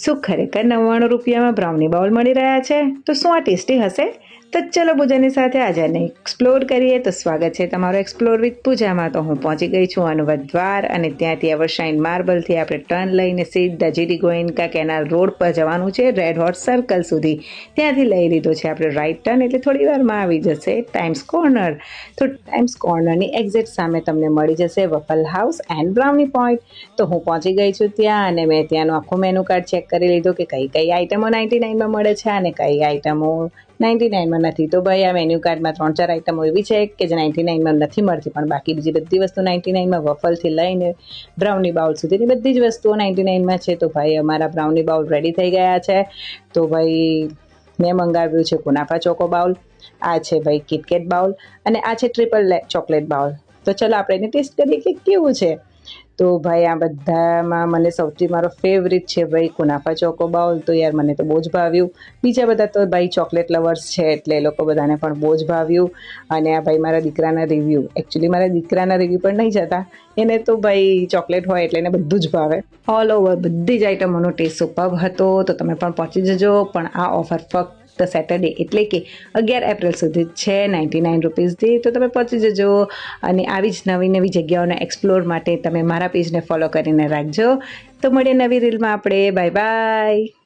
શું ખરેખર 99 રૂપિયામાં બ્રાઉની બાઉલ મળી રહ્યા છે? તો શું આ ટેસ્ટી હશે? તો ચલો પૂજાની સાથે આજે એક્સપ્લોર કરીએ. તો સ્વાગત છે તમારું એક્સપ્લોર વિથ પૂજામાં. તો હું પહોંચી ગઈ છું અનુવદ દ્વાર, અને ત્યાંથી એવરશાઇન માર્બલથી આપણે ટર્ન લઈને સીધા જીડી ગોયનકા કેનાલ રોડ પર જવાનું છે, રેડ હોટ સર્કલ સુધી. ત્યાંથી લઈ લીધો છે આપણે રાઈટ ટર્ન, એટલે થોડી વારમાં આવી જશે ટાઈમ્સ કોર્નર. તો ટાઈમ્સ કોર્નરની એક્ઝેક્ટ સામે તમને મળી જશે વફલ હાઉસ એન્ડ બ્રાઉની પોઈન્ટ. તો હું પહોંચી ગઈ છું ત્યાં, અને મેં ત્યાંનું આખું મેનુ કાર્ડ ચેક કરી લીધું કે કઈ કઈ આઈટમો 99માં મળે છે અને કઈ આઈટમો 99માં નથી. તો ભાઈ આ મેન્યુ કાર્ડમાં 3-4 આઈટમો એવી છે કે જે 99માં નથી મળતી, પણ બાકી બીજી બધી વસ્તુ 99માં, વફલથી લઈને બ્રાઉની બાઉલ સુધીની બધી જ વસ્તુઓ 99માં છે. તો ભાઈ અમારા બ્રાઉની બાઉલ રેડી થઈ ગયા છે. તો ભાઈ મેં મંગાવ્યું છે કુનાફા ચોકો બાઉલ, આ છે ભાઈ કિટકેટ બાઉલ, અને આ છે ટ્રિપલ ચોકલેટ બાઉલ. તો ચલો આપણે એને ટેસ્ટ કરીએ કે કેવું છે. તો ભાઈ આ બધામાં મને સૌથી મારો ફેવરિટ છે ભાઈ કુનાફા ચોકો બાઉલ. તો યાર મને તો બહુ જ ભાવ્યું. બીજા બધા તો ભાઈ ચોકલેટ લવર્સ છે એટલે એ લોકો બધાને પણ બહુ જ ભાવ્યું. અને આ ભાઈ મારા દીકરાના રિવ્યૂ, એકચ્યુઅલી મારા દીકરાના રિવ્યૂ પણ નહીં જતા, એને તો ભાઈ ચોકલેટ હોય એટલે એને બધું જ ભાવે. ઓલ ઓવર બધી જ આઈટમોનો ટેસ્ટ સુપર્બ હતો. તો તમે પણ પહોંચી જજો. પણ આ ઓફર ફક્ત સેટરડે એટલે કે 11 એપ્રિલ સુધી જ છે, 99 રૂપીસથી. તો તમે પહોંચી જજો. અને આવી જ નવી નવી જગ્યાઓને એક્સપ્લોર માટે તમે મારા પેજને ફોલો કરીને રાખજો. તો મળીએ નવી રીલમાં આપણે. Bye bye.